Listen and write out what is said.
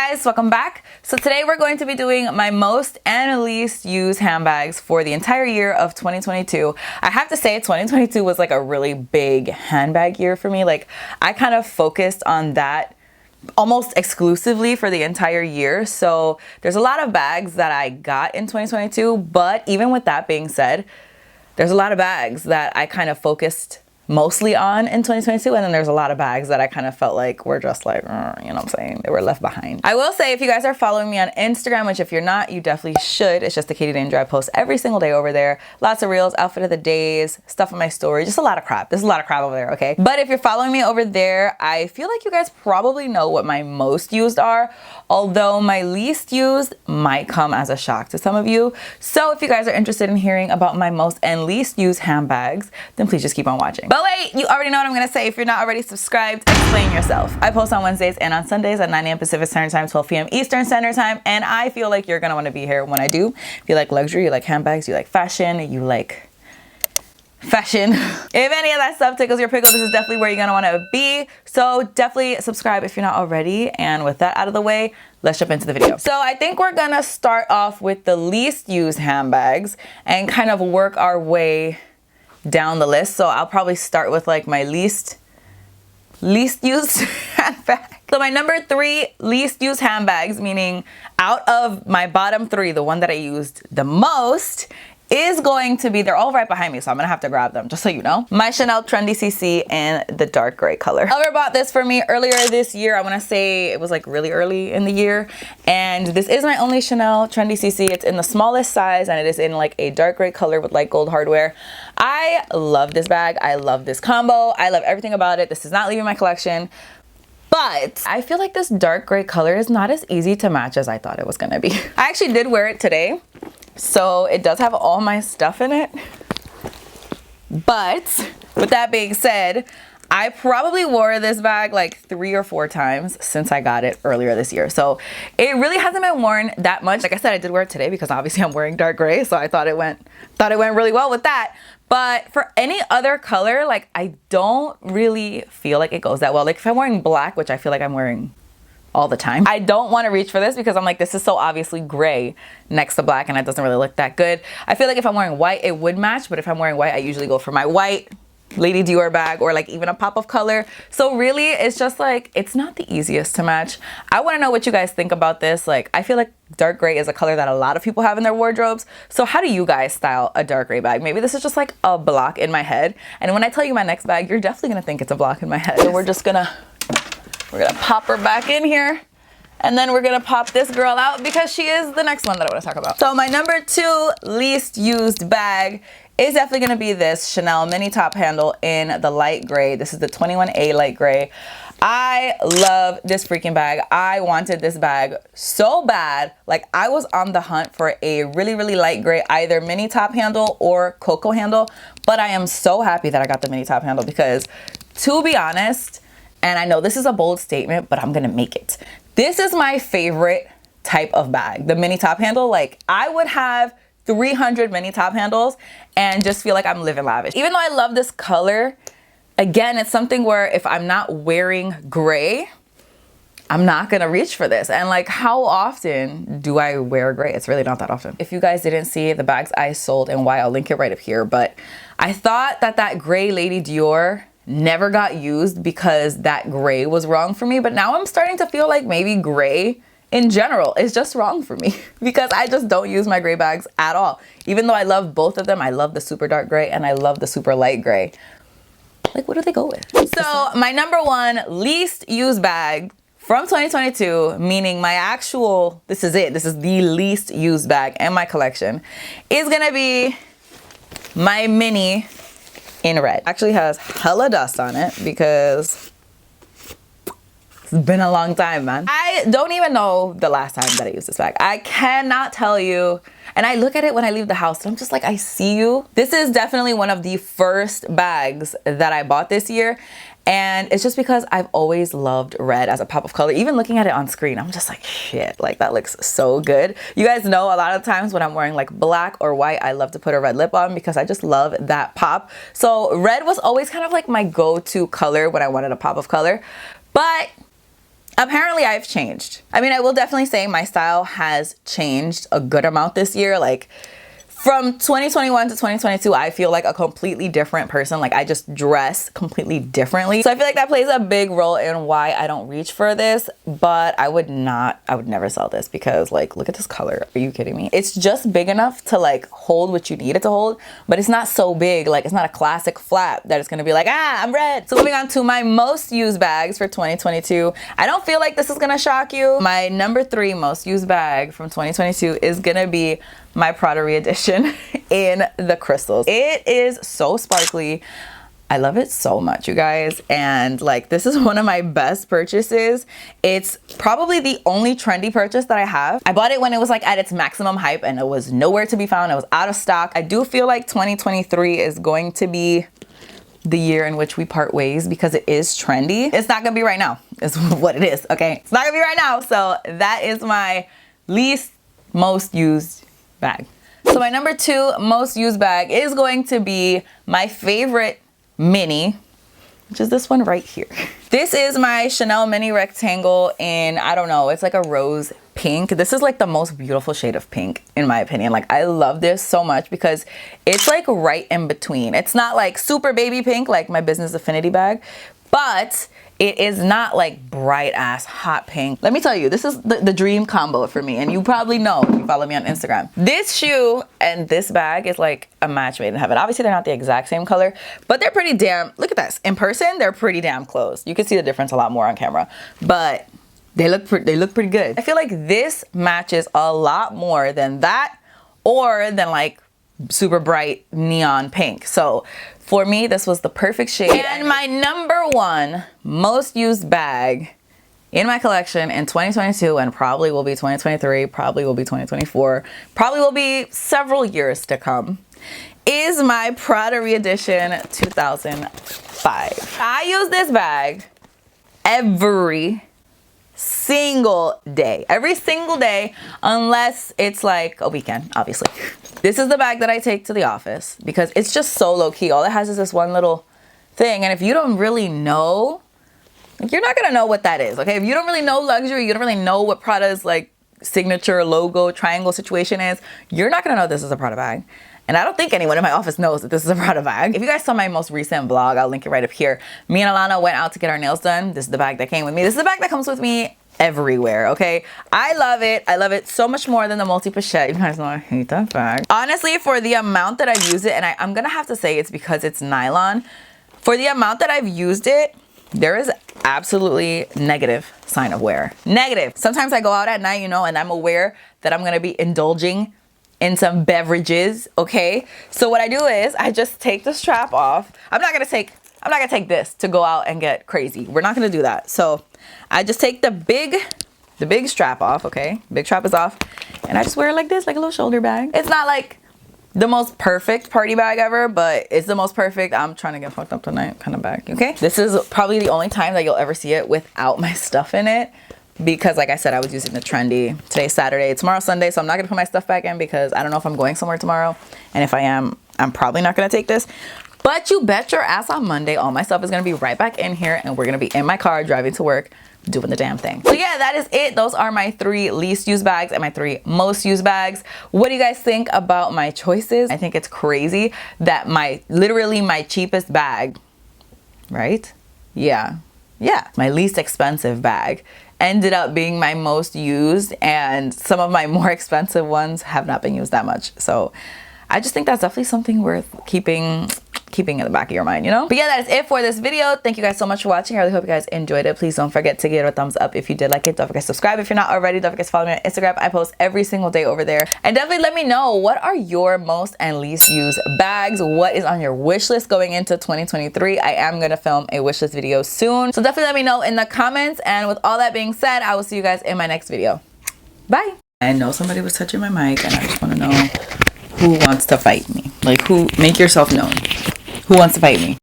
Guys, welcome back. So today we're going to be doing my most and least used handbags for the entire year of 2022. I have to say 2022 was like a really big handbag year for me. Like I kind of focused on that almost exclusively for the entire year. So there's a lot of bags that I got in 2022, but even with that being said, there's a lot of bags that I kind of focused mostly on in 2022, and then there's a lot of bags that I kind of felt like were just like, you know what I'm saying, they were left behind. I will say, if you guys are following me on Instagram, which if you're not, you definitely should. It's just the Katie Danger. I post every single day over there. Lots of reels, outfit of the days, stuff in my story, just a lot of crap. There's a lot of crap over there, okay? But if you're following me over there, I feel like you guys probably know what my most used are, although my least used might come as a shock to some of you. So if you guys are interested in hearing about my most and least used handbags, then please just keep on watching. But wait, you already know what I'm gonna say. If you're not already subscribed, explain yourself. I post on Wednesdays and on Sundays at 9 a.m. Pacific Standard Time, 12 p.m. Eastern Standard Time, and I feel like you're gonna wanna be here when I do. If you like luxury, you like handbags, you like fashion, you like fashion. If any of that stuff tickles your pickle, this is definitely where you're gonna wanna be. So definitely subscribe if you're not already. And with that out of the way, let's jump into the video. So I think we're gonna start off with the least used handbags and kind of work our way down the list. So I'll probably start with like my least used handbag. So my number 3 least used handbags, meaning out of my bottom 3, the one that I used the most, is going to be, they're all right behind me, so I'm gonna have to grab them, just so you know. My Chanel Trendy CC in the dark gray color. Oliver bought this for me earlier this year. I wanna say it was like really early in the year. And this is my only Chanel Trendy CC. It's in the smallest size and it is in like a dark gray color with light gold hardware. I love this bag. I love this combo. I love everything about it. This is not leaving my collection. But I feel like this dark gray color is not as easy to match as I thought it was gonna be. I actually did wear it today. So it does have all my stuff in it. But with that being said, I probably wore this bag like 3 or 4 times since I got it earlier this year. So it really hasn't been worn that much. Like I said, I did wear it today because obviously I'm wearing dark gray. So I thought it went really well with that. But for any other color, like I don't really feel like it goes that well. Like if I'm wearing black, which I feel like I'm wearing all the time, I don't want to reach for this because I'm like, this is so obviously gray next to black and it doesn't really look that good. I feel like if I'm wearing white, it would match, but if I'm wearing white, I usually go for my white Lady Dior bag or like even a pop of color. So really, it's just like, it's not the easiest to match. I want to know what you guys think about this. Like, I feel like dark gray is a color that a lot of people have in their wardrobes. So how do you guys style a dark gray bag? Maybe this is just like a block in my head. And when I tell you my next bag, you're definitely going to think it's a block in my head. So we're gonna pop her back in here. And then we're gonna pop this girl out because she is the next one that I want to talk about. So my number 2 least used bag is definitely gonna be this Chanel mini top handle in the light gray. This is the 21A light gray. I love this freaking bag. I wanted this bag so bad. Like I was on the hunt for a really, really light gray, either mini top handle or cocoa handle. But I am so happy that I got the mini top handle because, to be honest, and I know this is a bold statement, but I'm gonna make it. This is my favorite type of bag, the mini top handle. Like I would have 300 mini top handles and just feel like I'm living lavish. Even though I love this color, again, it's something where if I'm not wearing gray, I'm not gonna reach for this. And like, how often do I wear gray? It's really not that often. If you guys didn't see the bags I sold and why, I'll link it right up here. But I thought that gray Lady Dior never got used because that gray was wrong for me. But now I'm starting to feel like maybe gray in general is just wrong for me because I just don't use my gray bags at all. Even though I love both of them, I love the super dark gray and I love the super light gray. Like, what do they go with? So my number 1 least used bag from 2022, meaning my actual, this is it. This is the least used bag in my collection, is gonna be my mini in red. Actually has hella dust on it because it's been a long time, man. I don't even know the last time that I used this bag. I cannot tell you. And I look at it when I leave the house and I'm just like, I see you. This is definitely one of the first bags that I bought this year. And it's just because I've always loved red as a pop of color. Even looking at it on screen, I'm just like, shit, like that looks so good. You guys know a lot of times when I'm wearing like black or white, I love to put a red lip on because I just love that pop. So red was always kind of like my go-to color when I wanted a pop of color. But Apparently I've changed. I mean, I will definitely say my style has changed a good amount this year. Like from 2021 to 2022, I feel like a completely different person. Like I just dress completely differently. So I feel like that plays a big role in why I don't reach for this, but I would never sell this because like, look at this color. Are you kidding me? It's just big enough to like hold what you need it to hold, but it's not so big. Like it's not a classic flap that it's gonna be like, ah, I'm red. So moving on to my most used bags for 2022. I don't feel like this is gonna shock you. My number 3 most used bag from 2022 is gonna be my Prada re-edition in the crystals. It is so sparkly. I love it so much, you guys. And like, this is one of my best purchases. It's probably the only trendy purchase that I have. I bought it when it was like at its maximum hype and it was nowhere to be found. It was out of stock. I do feel like 2023 is going to be the year in which we part ways because it is trendy. It's not gonna be right now, is what it is, okay? It's not gonna be right now. So that is my least most used bag. So my number 2 most used bag is going to be my favorite mini, which is this one right here. This is my Chanel mini rectangle in, I don't know, it's like a rose pink. This is like the most beautiful shade of pink in my opinion. Like I love this so much because it's like right in between. It's not like super baby pink like my Business Affinity bag, but it is not like bright ass hot pink. Let me tell you, this is the dream combo for me. And you probably know if you follow me on Instagram. This shoe and this bag is like a match made in heaven. Obviously they're not the exact same color, but they're pretty damn, look at this. In person, they're pretty damn close. You can see the difference a lot more on camera, but they look pretty good. I feel like this matches a lot more than that or than like super bright neon pink. So for me, this was the perfect shade. And my number 1 most used bag in my collection in 2022 and probably will be 2023, probably will be 2024, probably will be several years to come is my Prada re-edition 2005. I use this bag every single day unless it's like a weekend, obviously. This is the bag that I take to the office because it's just so low-key. All it has is this one little thing, and if you don't really know, like, you're not gonna know what that is, okay? If you don't really know luxury, you don't really know what Prada's like signature logo triangle situation is, you're not gonna know this is a Prada bag. And I don't think anyone in my office knows that this is a Prada bag. If you guys saw my most recent vlog, I'll link it right up here. Me and Alana went out to get our nails done. This is the bag that came with me. This is the bag that comes with me everywhere, okay? I love it. I love it so much more than the multi-pochette. You guys know I hate that bag. Honestly, for the amount that I've used it, and I'm gonna have to say it's because it's nylon. For the amount that I've used it, there is absolutely negative sign of wear. Negative. Sometimes I go out at night, you know, and I'm aware that I'm gonna be indulging in some beverages, okay? So what I do is I just take the strap off. I'm not gonna take this to go out and get crazy. We're not gonna do that. So I just take the big strap off, okay? Big strap is off. And I just wear it like this, like a little shoulder bag. It's not like the most perfect party bag ever, but it's the most perfect I'm trying to get fucked up tonight kind of bag, okay? This is probably the only time that you'll ever see it without my stuff in it. Because like I said, I was using the trendy. Today's Saturday, tomorrow's Sunday, so I'm not gonna put my stuff back in because I don't know if I'm going somewhere tomorrow. And if I am, I'm probably not gonna take this. But you bet your ass on Monday, all my stuff is gonna be right back in here and we're gonna be in my car driving to work doing the damn thing. So yeah, that is it. Those are my 3 least used bags and my 3 most used bags. What do you guys think about my choices? I think it's crazy that literally my cheapest bag, right? Yeah, my least expensive bag ended up being my most used, and some of my more expensive ones have not been used that much. So I just think that's definitely something worth keeping in the back of your mind, you know? But yeah, that is it for this video. Thank you guys so much for watching. I really hope you guys enjoyed it. Please don't forget to give it a thumbs up if you did like it. Don't forget to subscribe if you're not already. Don't forget to follow me on Instagram. I post every single day over there. And definitely let me know, what are your most and least used bags? What is on your wish list going into 2023? I am gonna film a wish list video soon, so definitely let me know in the comments. And with all that being said, I will see you guys in my next video. Bye. I know somebody was touching my mic and I just want to know who wants to fight me. Like, make yourself known. Who wants to fight me?